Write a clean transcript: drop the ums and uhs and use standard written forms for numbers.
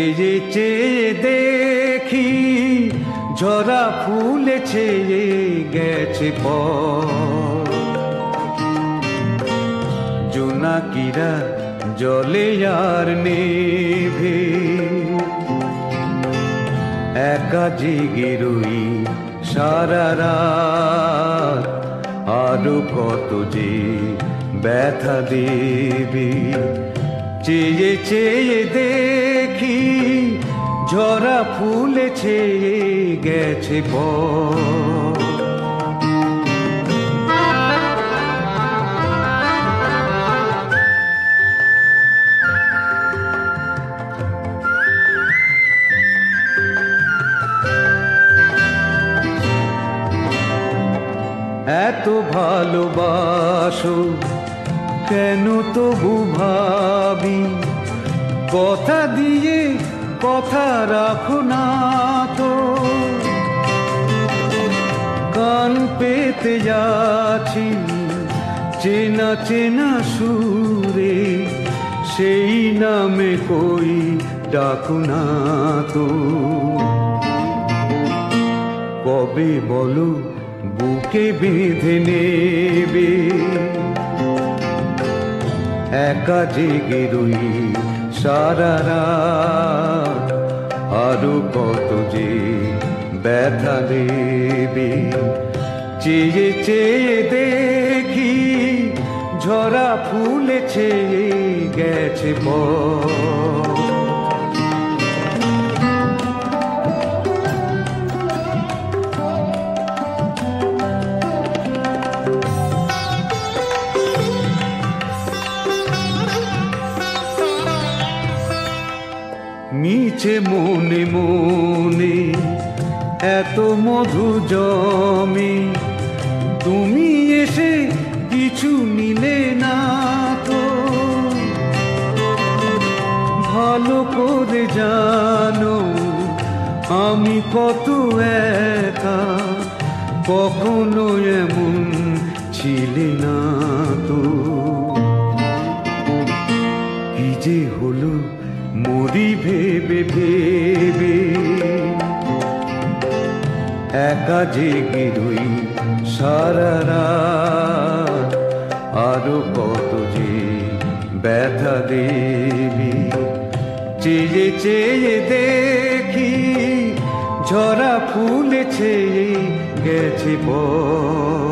চেয়ে চেয়ে দেখি ঝরা ফুলে ছেয়ে গেছে পথ। জোনাকিরা জলে আর নেভে, একা জেগে রই সারা রাত। আরো কত যে ব্যথা দেবে, চেয়ে চেয়ে দেখি ঝরা ফুলে ছেয়ে গেছে পথ। এত ভালোবাসো কেন তবু ভাবি, কথা দিয়ে কথা রাখো না তো। কান পেতে যাচ্ছি চেনা চেনা সুরে, সেই নামে কই ডাকো না তো। কবে বলো বুকে বেঁধে নেবে, একা জেগে রই সারা রাত। আরো কত যে ব্যথা দেবে, চেয়ে চেয়ে দেখি ঝরা ফুলে ছেয়ে গেছে পথ। মিছে মনে মনে এত মধু জমে, তুমি এসে কিছু নিলে না তো। ভালো করে জানো আমি কত একা, কখনো এমন ছিলে না তো। কি যে হলো মরি ভেবে ভেবে, একা জেগে রই সারা রাত। আরো কত যে ব্যথা দেবে, চেয়ে চেয়ে দেখি ঝরা ফুলে ছেয়ে গেছে পথ।